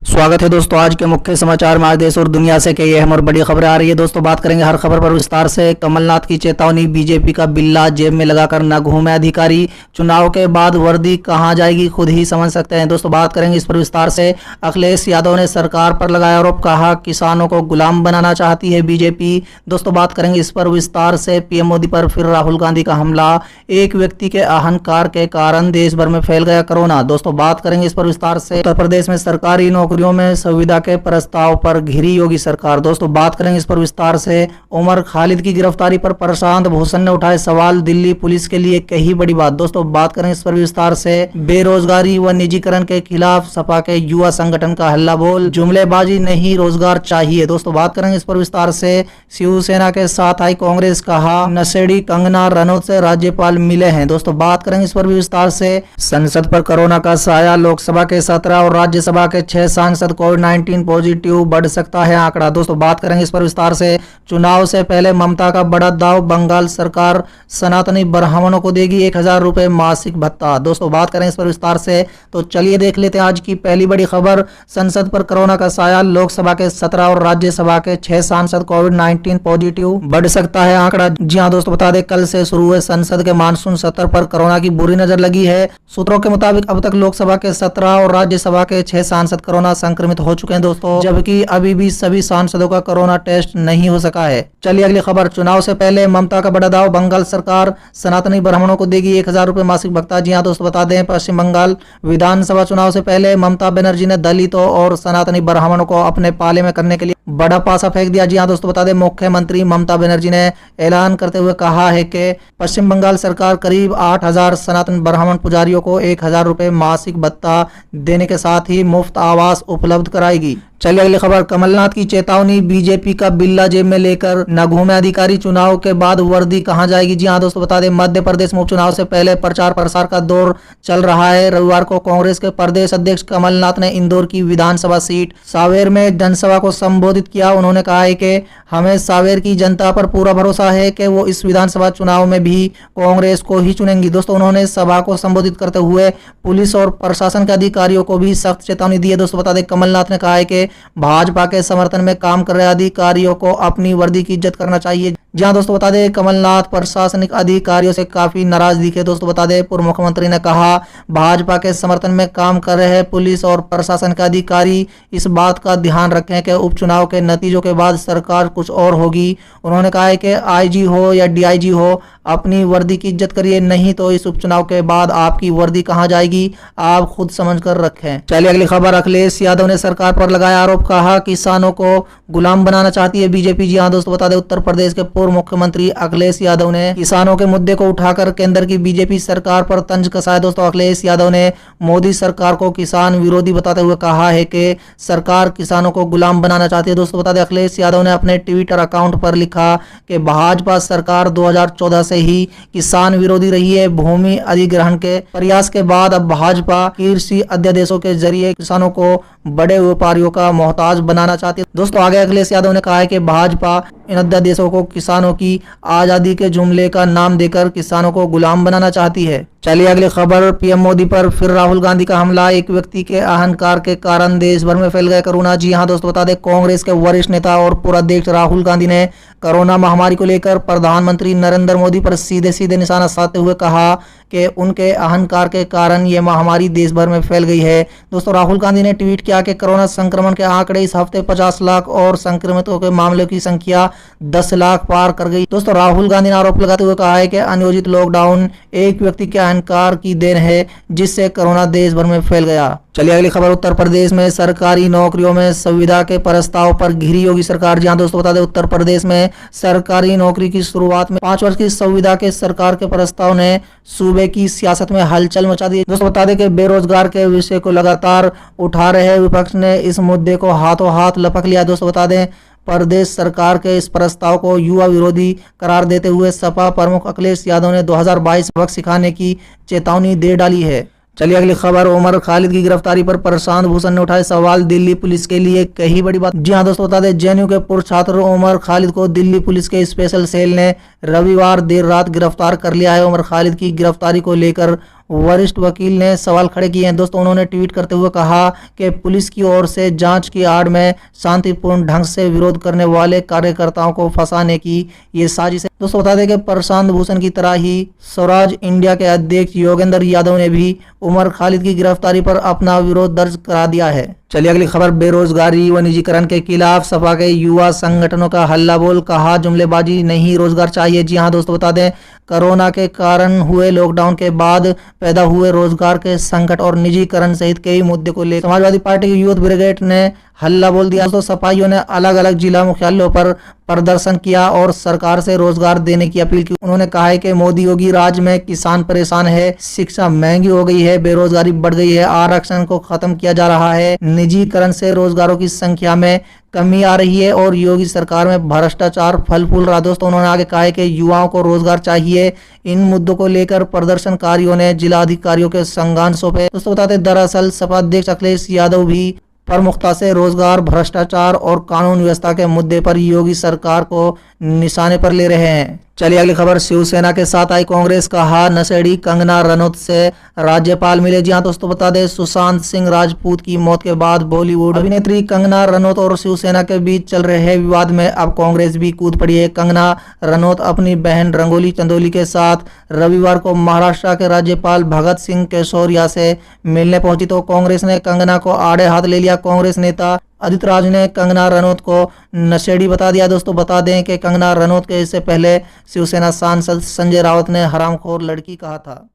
स्वागत है दोस्तों आज के मुख्य समाचार में। आज देश और दुनिया से कई अहम और बड़ी खबरें आ रही है। दोस्तों बात करेंगे हर खबर पर विस्तार से। कमलनाथ की चेतावनी, बीजेपी का बिल्ला जेब में लगाकर न घूमे अधिकारी, चुनाव के बाद वर्दी कहां जाएगी खुद ही समझ सकते हैं। दोस्तों बात करेंगे इस पर विस्तार से। अखिलेश यादव ने सरकार पर लगाया आरोप, कहा किसानों को गुलाम बनाना चाहती है बीजेपी। दोस्तों बात करेंगे इस पर विस्तार से। पीएम मोदी पर फिर राहुल गांधी का हमला, एक व्यक्ति के अहंकार के कारण देश भर में फैल गया कोरोना। दोस्तों बात करेंगे इस पर विस्तार से। उत्तर प्रदेश में सरकारी नौकरियों में संविदा के प्रस्ताव पर घिरी योगी सरकार। दोस्तों बात करेंगे इस पर विस्तार से। उमर खालिद की गिरफ्तारी पर प्रशांत भूषण ने उठाए सवाल, दिल्ली पुलिस के लिए कही बड़ी बात। दोस्तों बात करेंगे इस पर विस्तार से। बेरोजगारी व निजीकरण के खिलाफ सपा के युवा संगठन का हल्ला बोल, जुमलेबाजी नहीं रोजगार चाहिए। दोस्तों बात करेंगे इस पर विस्तार से। शिवसेना के साथ आई कांग्रेस, कहा नशेड़ी कंगना रनौत से राज्यपाल मिले हैं। दोस्तों बात करेंगे इस पर भी विस्तार से। संसद पर कोरोना का साया, लोकसभा के 17 और राज्यसभा के 6 सांसद कोविड-19 पॉजिटिव, बढ़ सकता है आंकड़ा। दोस्तों बात करेंगे इस पर विस्तार से। चुनाव से पहले ममता का बड़ा दाव, बंगाल सरकार सनातनी ब्राह्मणों को देगी 1000 रुपए मासिक भत्ता। दोस्तों बात करें इस पर विस्तार से। तो चलिए देख लेते हैं आज की पहली बड़ी खबर। संसद पर कोरोना का साया, लोकसभा के 17 और राज्यसभा के 6 सांसद कोविड-19 पॉजिटिव, बढ़ सकता है आंकड़ा। जी हां दोस्तों, बता दें कल से शुरू हुए संसद के मानसून सत्र पर कोरोना की बुरी नजर लगी है। सूत्रों के मुताबिक अब तक लोकसभा के 17 और राज्यसभा के 6 सांसद कोरोना संक्रमित हो चुके हैं दोस्तों, जबकि अभी भी सभी सांसदों का कोरोना टेस्ट नहीं हो सका है। चलिए अगली खबर। चुनाव से पहले ममता का बड़ा दाव, बंगाल सरकार सनातनी ब्राह्मणों को देगी 1000 रुपए मासिक भत्ता। जी हां दोस्तों, बता दें पश्चिम बंगाल विधानसभा चुनाव से पहले ममता बनर्जी ने दलितों और सनातनी ब्राह्मणों को अपने पाले में करने के लिए बड़ा पासा फेंक दिया। जी हां दोस्तों, बता दें मुख्यमंत्री ममता बनर्जी ने ऐलान करते हुए कहा है कि पश्चिम बंगाल सरकार करीब 8000 सनातन ब्राह्मण पुजारियों को 1000 रुपए मासिक भत्ता देने के साथ ही मुफ्त आवास उपलब्ध कराएगी। चलिए अगली खबर। कमलनाथ की चेतावनी, बीजेपी का बिल्ला जेब में लेकर न घूमे अधिकारी, चुनाव के बाद वर्दी कहां जाएगी। जी हां दोस्तों, बता दें मध्य प्रदेश में उपचुनाव से पहले प्रचार प्रसार का दौर चल रहा है। रविवार को कांग्रेस के प्रदेश अध्यक्ष कमलनाथ ने इंदौर की विधानसभा सीट सावेर में जनसभा को संबोधित किया। उन्होंने कहा है कि हमें सावेर की जनता पर पूरा भरोसा है कि वो इस विधानसभा चुनाव में भी कांग्रेस को ही चुनेंगी। दोस्तों उन्होंने सभा को संबोधित करते हुए पुलिस और प्रशासन के अधिकारियों को भी सख्त चेतावनी दी है। दोस्तों बता दें कमलनाथ ने कहा है कि भाजपा के समर्थन में काम कर रहे अधिकारियों को अपनी वर्दी की इज्जत करना चाहिए। जहां दोस्तों बता दें कमलनाथ प्रशासनिक अधिकारियों से काफी नाराज दिखे। दोस्तों बता दें पूर्व मुख्यमंत्री ने कहा भाजपा के समर्थन में काम कर रहे पुलिस और प्रशासन के अधिकारी इस बात का ध्यान रखें कि उपचुनाव के नतीजों के बाद सरकार कुछ और होगी। उन्होंने कहा है कि आईजी हो या डीआईजी हो, अपनी वर्दी की इज्जत करिए, नहीं तो इस उपचुनाव के बाद आपकी वर्दी कहां जाएगी आप खुद समझ कर रखें। चलिए अगली खबर। अखिलेश यादव ने सरकार पर लगाया आरोप, कहा किसानों को गुलाम बनाना चाहती है बीजेपी। जी हां दोस्तों, बता दें उत्तर प्रदेश के पूर्व मुख्यमंत्री अखिलेश यादव ने किसानों के मुद्दे को उठाकर केंद्र की बीजेपी सरकार पर तंज कसा है। दोस्तों अखिलेश यादव ने मोदी सरकार को किसान विरोधी बताते हुए कहा है कि सरकार किसानों को गुलाम बनाना चाहती है। दोस्तों बता दें अखिलेश यादव ने अपने ट्विटर अकाउंट पर लिखा कि भाजपा सरकार 2014 से ही किसान विरोधी रही है। भूमि अधिग्रहण के प्रयास के बाद अब भाजपा कृषि अध्यादेशों के जरिए किसानों को बड़े व्यापारियों का मोहताज बनाना चाहती है। दोस्तों आगे अखिलेश यादव ने कहा है कि भाजपा इन अध्यादेशों को किसानों की आजादी के जुमले का नाम देकर किसानों को गुलाम बनाना चाहती है। चलिए अगली खबर। पीएम मोदी पर फिर राहुल गांधी का हमला, एक व्यक्ति के अहंकार के कारण देश भर में फैल गया कोरोना। जी हां दोस्तों, बता दें कांग्रेस के वरिष्ठ नेता और पूर्व अध्यक्ष राहुल गांधी ने कोरोना महामारी को लेकर प्रधानमंत्री नरेंद्र मोदी पर सीधे सीधे निशाना साधते हुए कहा कि उनके अहंकार के कारण ये महामारी देश भर में फैल गई है। दोस्तों राहुल गांधी ने ट्वीट किया कि कोरोना संक्रमण के आंकड़े इस हफ्ते 50 लाख और संक्रमितों के मामलों की संख्या 10 लाख पार कर गई। दोस्तों राहुल गांधी ने आरोप लगाते हुए कहा है कि अनियोजित लॉकडाउन एक व्यक्ति के अहंकार की देन है, जिससे कोरोना देश भर में फैल गया। चलिए अगली खबर। उत्तर प्रदेश में सरकारी नौकरियों में संविदा के प्रस्ताव पर घिरी योगी सरकार। जहां दोस्तों बता दें उत्तर प्रदेश में सरकारी नौकरी की शुरुआत में 5 वर्ष की संविदा के सरकार के प्रस्ताव ने सूबे की सियासत में हलचल मचा दी। दोस्तों बता दें कि बेरोजगार के विषय को लगातार उठा रहे विपक्ष ने इस मुद्दे को हाथों हाथ लपक लिया। दोस्तों बता दें प्रदेश सरकार के इस प्रस्ताव को युवा विरोधी करार देते हुए सपा प्रमुख अखिलेश यादव ने 2022 सबक सिखाने की चेतावनी दे डाली है। चलिए अगली खबर। उमर खालिद की गिरफ्तारी पर प्रशांत भूषण ने उठाए सवाल, दिल्ली पुलिस के लिए कही बड़ी बात। जी हां दोस्तों, बता दें जेएनयू के पूर्व छात्र उमर खालिद को दिल्ली पुलिस के स्पेशल सेल ने रविवार देर रात गिरफ्तार कर लिया है। उमर खालिद की गिरफ्तारी को लेकर वरिष्ठ वकील ने सवाल खड़े किए हैं। दोस्तों उन्होंने ट्वीट करते हुए कहा कि पुलिस की ओर से जांच की आड़ में शांतिपूर्ण ढंग से विरोध करने वाले कार्यकर्ताओं को फंसाने की ये साजिश है। दोस्तों बता दें कि प्रशांत भूषण की तरह ही स्वराज इंडिया के अध्यक्ष योगेंद्र यादव ने भी उमर खालिद की गिरफ्तारी पर अपना विरोध दर्ज करा दिया है। चलिए अगली खबर, बेरोजगारी व निजीकरण के खिलाफ सपा के युवा संगठनों का हल्ला बोल, कहा जुमलेबाजी नहीं रोजगार चाहिए। जी हां दोस्तों बता दें, कोरोना के कारण हुए लॉकडाउन के बाद पैदा हुए रोजगार के संकट और निजीकरण सहित कई मुद्दे को लेकर समाजवादी पार्टी की यूथ ब्रिगेड ने हल्ला बोल दिया। दोस्तों सपाइयों ने अलग अलग जिला मुख्यालयों पर प्रदर्शन किया और सरकार से रोजगार देने की अपील की। उन्होंने कहा है कि मोदी योगी राज में किसान परेशान है, शिक्षा महंगी हो गई है, बेरोजगारी बढ़ गई है, आरक्षण को खत्म किया जा रहा है, निजीकरण से रोजगारों की संख्या में कमी आ रही है और योगी सरकार में भ्रष्टाचार फल फूल रहा। दोस्तों उन्होंने आगे कहा है कि युवाओं को रोजगार चाहिए। इन मुद्दों को लेकर प्रदर्शनकारियों ने जिला अधिकारियों के संज्ञान सौंपे। दोस्तों बताते दरअसल सपा अध्यक्ष अखिलेश यादव भी प्रमुखता से रोजगार, भ्रष्टाचार और कानून व्यवस्था के मुद्दे पर योगी सरकार को निशाने पर ले रहे हैं। चलिए अगली खबर, शिवसेना के साथ आई कांग्रेस, कहा नशेड़ी कंगना रनौत से राज्यपाल मिले। जी हां दोस्तों बता दें, सुशांत सिंह राजपूत की मौत के बाद बॉलीवुड अभिनेत्री कंगना रनौत और शिवसेना के बीच चल रहे विवाद में अब कांग्रेस भी कूद पड़ी है। कंगना रनौत अपनी बहन रंगोली चंदोली के साथ रविवार को महाराष्ट्र के राज्यपाल भगत सिंह केशोरिया से मिलने पहुंची तो कांग्रेस ने कंगना को आड़े हाथ ले लिया। कांग्रेस नेता आदित्य राज ने कंगना रनौत को नशेड़ी बता दिया। दोस्तों बता दें कि कंगना रनौत के इससे पहले शिवसेना सांसद संजय राउत ने हरामखोर लड़की कहा था।